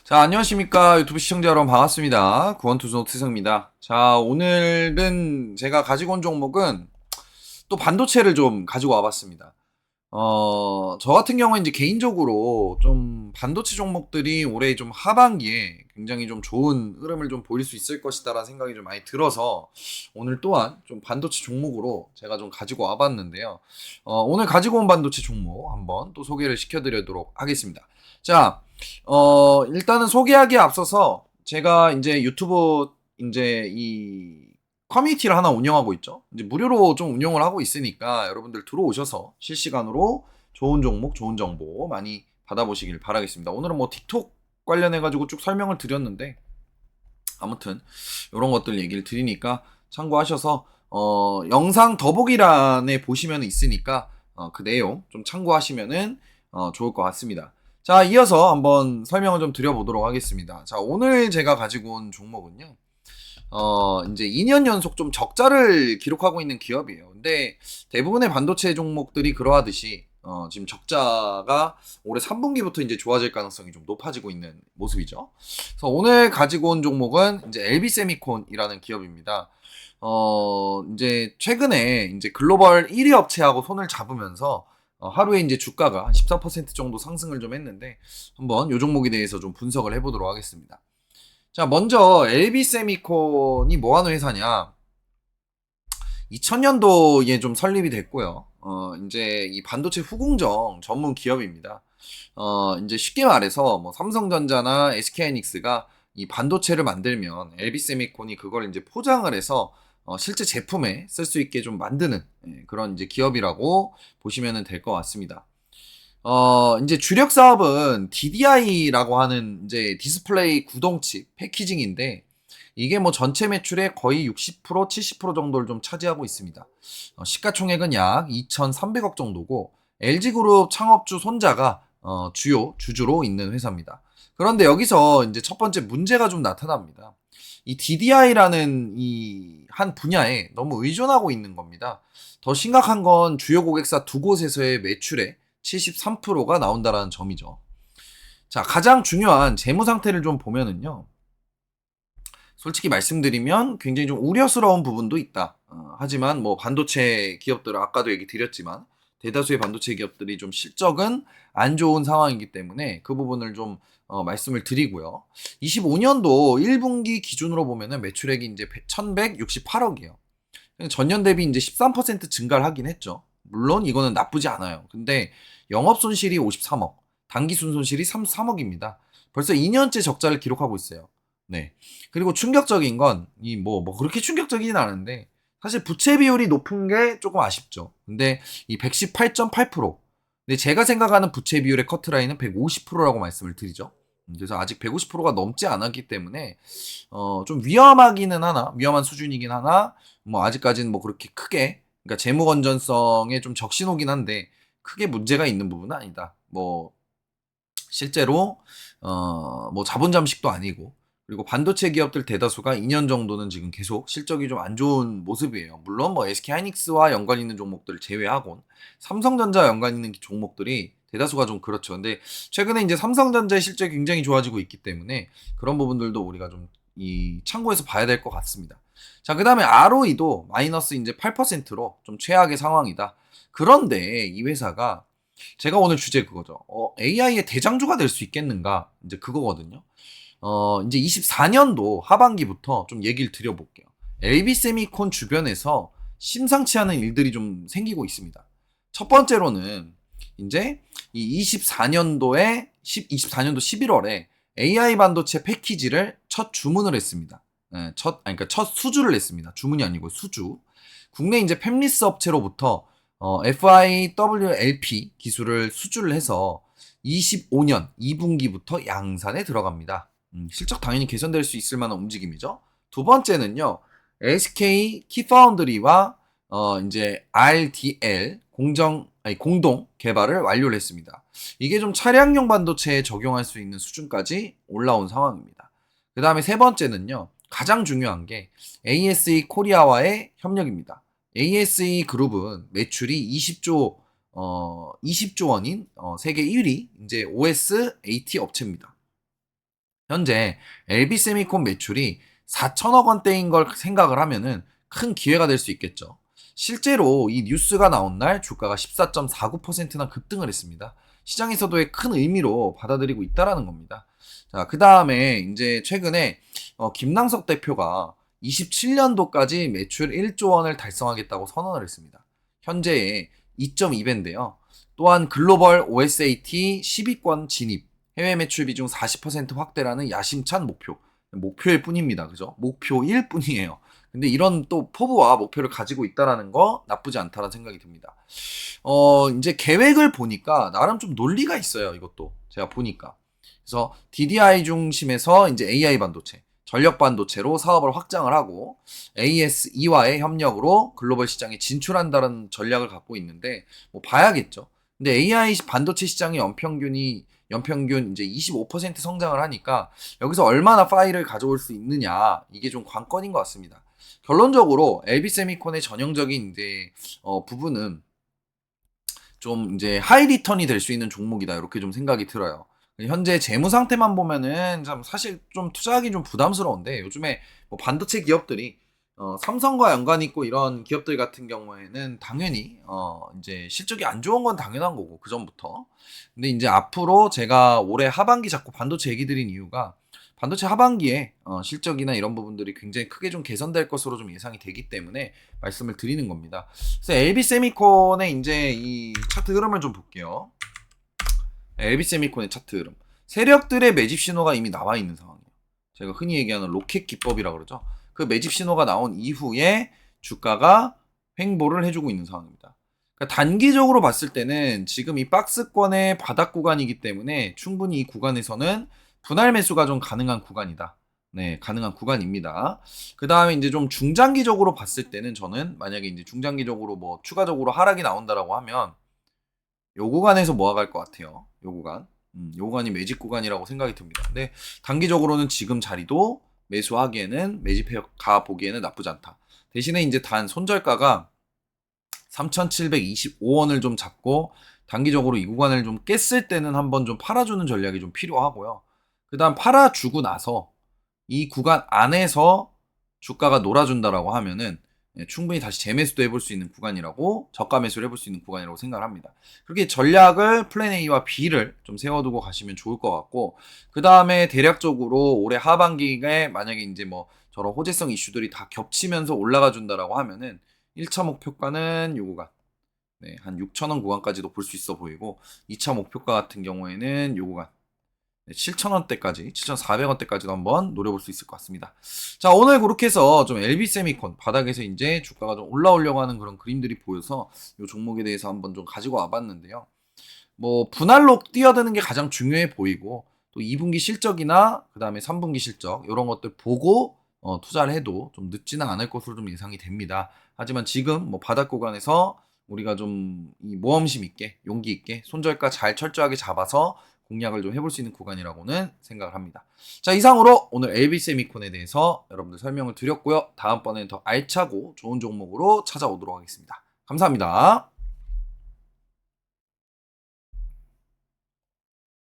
자, 안녕하십니까. 유튜브 시청자 여러분 반갑습니다. 구원투수 트성입니다. 자, 오늘은 제가 가지고 온 종목은 또 반도체를 좀 가지고 와봤습니다. 저 같은 경우는 이제 개인적으로 좀 반도체 종목들이 올해 좀 하반기에 굉장히 좀 좋은 흐름을 좀 보일 수 있을 것이다라는 생각이 좀 많이 들어서 오늘 또한 좀 반도체 종목으로 제가 좀 가지고 와봤는데요. 오늘 가지고 온 반도체 종목 한번 또 소개를 시켜드리도록 하겠습니다. 자, 일단은 소개하기에 앞서서 제가 이제 유튜브 이제 이 커뮤니티를 하나 운영하고 있죠. 이제 무료로 좀 운영을 하고 있으니까 여러분들 들어오셔서 실시간으로 좋은 종목, 좋은 정보 많이 받아보시길 바라겠습니다. 오늘은 뭐 틱톡 관련해가지고 쭉 설명을 드렸는데 아무튼 이런 것들 얘기를 드리니까 참고하셔서 영상 더보기란에 보시면 있으니까 그 내용 좀 참고하시면은 좋을 것 같습니다. 자, 이어서 한번 설명을 좀 드려보도록 하겠습니다. 자, 오늘 제가 가지고 온 종목은요. 이제 2년 연속 좀 적자를 기록하고 있는 기업이에요. 근데 대부분의 반도체 종목들이 그러하듯이 지금 적자가 올해 3분기부터 이제 좋아질 가능성이 좀 높아지고 있는 모습이죠. 그래서 오늘 가지고 온 종목은 이제 LB세미콘이라는 기업입니다. 이제 최근에 이제 글로벌 1위 업체하고 손을 잡으면서 하루에 이제 주가가 한 14% 정도 상승을 좀 했는데 한번 이 종목에 대해서 좀 분석을 해보도록 하겠습니다. 자, 먼저 LB세미콘이 뭐 하는 회사냐? 2000년도에 좀 설립이 됐고요. 이제 이 반도체 후공정 전문 기업입니다. 이제 쉽게 말해서 뭐 삼성전자나 SK하이닉스가 이 반도체를 만들면 LB세미콘이 그걸 이제 포장을 해서 실제 제품에 쓸 수 있게 좀 만드는 그런 이제 기업이라고 보시면 될 것 같습니다. 이제 주력 사업은 DDI라고 하는 이제 디스플레이 구동칩 패키징인데 이게 뭐 전체 매출의 거의 60% 70% 정도를 좀 차지하고 있습니다. 시가총액은 약 2,300억 정도고 LG그룹 창업주 손자가 주요 주주로 있는 회사입니다. 그런데 여기서 이제 첫 번째 문제가 좀 나타납니다. 이 DDI라는 이 한 분야에 너무 의존하고 있는 겁니다. 더 심각한 건 주요 고객사 두 곳에서의 매출의 73%가 나온다라는 점이죠. 자, 가장 중요한 재무 상태를 좀 보면은요. 솔직히 말씀드리면 굉장히 좀 우려스러운 부분도 있다. 하지만 뭐 반도체 기업들은 아까도 얘기 드렸지만 대다수의 반도체 기업들이 좀 실적은 안 좋은 상황이기 때문에 그 부분을 좀 말씀을 드리고요. 25년도 1분기 기준으로 보면은 매출액이 이제 1168억이에요. 전년 대비 이제 13% 증가를 하긴 했죠. 물론 이거는 나쁘지 않아요. 근데 영업 손실이 53억, 당기 순손실이 33억입니다. 벌써 2년째 적자를 기록하고 있어요. 네. 그리고 충격적인 건 이 뭐 그렇게 충격적이진 않은데 사실 부채 비율이 높은 게 조금 아쉽죠. 근데 이 118.8%. 근데 제가 생각하는 부채 비율의 커트라인은 150%라고 말씀을 드리죠. 그래서 아직 150%가 넘지 않았기 때문에 좀 위험하기는 하나, 위험한 수준이긴 하나, 뭐 아직까지는 뭐 그렇게 크게, 그러니까 재무 건전성에 좀 적신호긴 한데 크게 문제가 있는 부분은 아니다. 뭐 실제로 뭐 자본 잠식도 아니고, 그리고 반도체 기업들 대다수가 2년 정도는 지금 계속 실적이 좀 안 좋은 모습이에요. 물론 뭐 SK하이닉스와 연관 있는 종목들 제외하곤 삼성전자 연관 있는 종목들이 대다수가 좀 그렇죠. 근데 최근에 이제 삼성전자의 실적이 굉장히 좋아지고 있기 때문에 그런 부분들도 우리가 좀 이 참고해서 봐야 될 것 같습니다. 자, 그다음에 ROE도 마이너스 이제 8%로 좀 최악의 상황이다. 그런데 이 회사가 제가 오늘 주제 그거죠. AI의 대장주가 될 수 있겠는가? 이제 그거거든요. 이제 24년도 하반기부터 좀 얘기를 드려볼게요. LB세미콘 주변에서 심상치 않은 일들이 좀 생기고 있습니다. 첫 번째로는 이제 이 24년도 11월에 AI 반도체 패키지를 첫 주문을 했습니다. 그러니까 첫 수주를 했습니다. 주문이 아니고 수주. 국내 이제 팹리스 업체로부터 FIWLP 기술을 수주를 해서 25년 2분기부터 양산에 들어갑니다. 실적 당연히 개선될 수 있을 만한 움직임이죠. 두 번째는요, SK 키파운드리와 이제 RDL 공동 개발을 완료를 했습니다. 이게 좀 차량용 반도체에 적용할 수 있는 수준까지 올라온 상황입니다. 그 다음에 세 번째는요, 가장 중요한 게 ASE 코리아와의 협력입니다. ASE 그룹은 매출이 20조 원인 세계 1위 이제 OS AT 업체입니다. 현재 LB세미콘 매출이 4천억 원대인 걸 생각을 하면은 큰 기회가 될 수 있겠죠. 실제로 이 뉴스가 나온 날 주가가 14.49%나 급등을 했습니다. 시장에서도 큰 의미로 받아들이고 있다라는 겁니다. 자, 그 다음에 이제 최근에 김남석 대표가 27년도까지 매출 1조 원을 달성하겠다고 선언을 했습니다. 현재의 2.2배인데요. 또한 글로벌 OSAT 10위권 진입, 해외 매출 비중 40% 확대라는 야심찬 목표일 뿐입니다. 그죠? 목표일 뿐이에요. 근데 이런 또 포부와 목표를 가지고 있다라는 거 나쁘지 않다는 생각이 듭니다. 이제 계획을 보니까 나름 좀 논리가 있어요. 이것도 제가 보니까. 그래서 DDI 중심에서 이제 AI 반도체, 전력 반도체로 사업을 확장을 하고 ASE와의 협력으로 글로벌 시장에 진출한다는 전략을 갖고 있는데 뭐 봐야겠죠. 근데 AI 반도체 시장의 연평균 이제 25% 성장을 하니까 여기서 얼마나 파일을 가져올 수 있느냐 이게 좀 관건인 것 같습니다. 결론적으로 LB세미콘의 전형적인 이제 부분은 좀 이제 하이 리턴이 될 수 있는 종목이다 이렇게 좀 생각이 들어요. 현재 재무 상태만 보면은 참 사실 좀 투자하기 좀 부담스러운데 요즘에 뭐 반도체 기업들이 삼성과 연관 있고 이런 기업들 같은 경우에는 당연히 이제 실적이 안 좋은 건 당연한 거고 그 전부터. 근데 이제 앞으로 제가 올해 하반기 자꾸 반도체 얘기 드린 이유가 반도체 하반기에 실적이나 이런 부분들이 굉장히 크게 좀 개선될 것으로 좀 예상이 되기 때문에 말씀을 드리는 겁니다. 그래서 LB세미콘의 이제 이 차트 흐름을 좀 볼게요. LB세미콘의 차트 흐름. 세력들의 매집 신호가 이미 나와 있는 상황이에요. 제가 흔히 얘기하는 로켓 기법이라고 그러죠. 그 매집 신호가 나온 이후에 주가가 횡보를 해주고 있는 상황입니다. 그러니까 단기적으로 봤을 때는 지금 이 박스권의 바닥 구간이기 때문에 충분히 이 구간에서는 분할 매수가 좀 가능한 구간이다. 네, 가능한 구간입니다. 그 다음에 이제 좀 중장기적으로 봤을 때는 저는 만약에 이제 중장기적으로 뭐 추가적으로 하락이 나온다라고 하면 요 구간에서 모아갈 것 같아요. 요 구간. 요 구간이 매집 구간이라고 생각이 듭니다. 근데 단기적으로는 지금 자리도 매수하기에는 매집가 보기에는 나쁘지 않다. 대신에 이제 단 손절가가 3,725원을 좀 잡고 단기적으로 이 구간을 좀 깼을 때는 한번 좀 팔아주는 전략이 좀 필요하고요. 그 다음 팔아주고 나서 이 구간 안에서 주가가 놀아준다라고 하면은 충분히 다시 재매수도 해볼 수 있는 구간이라고 저가 매수를 해볼 수 있는 구간이라고 생각을 합니다. 그렇게 전략을 플랜 A와 B를 좀 세워두고 가시면 좋을 것 같고 그 다음에 대략적으로 올해 하반기에 만약에 이제 뭐 저런 호재성 이슈들이 다 겹치면서 올라가 준다라고 하면은 1차 목표가는 요 구간 네, 한 6,000원 구간까지도 볼 수 있어 보이고 2차 목표가 같은 경우에는 요 구간 7,000원대까지, 7,400원대까지도 한번 노려볼 수 있을 것 같습니다. 자, 오늘 그렇게 해서 좀 LB세미콘 바닥에서 이제 주가가 좀 올라오려고 하는 그런 그림들이 보여서 이 종목에 대해서 한번 좀 가지고 와봤는데요. 뭐 분할로 뛰어드는 게 가장 중요해 보이고 또 2분기 실적이나 그 다음에 3분기 실적 이런 것들 보고 투자를 해도 좀 늦지는 않을 것으로 좀 예상이 됩니다. 하지만 지금 뭐 바닥 구간에서 우리가 좀 이 모험심 있게 용기 있게 손절가 잘 철저하게 잡아서 공략을 좀 해볼 수 있는 구간이라고는 생각을 합니다. 자, 이상으로 오늘 LB세미콘에 대해서 여러분들 설명을 드렸고요. 다음번에는 더 알차고 좋은 종목으로 찾아오도록 하겠습니다. 감사합니다.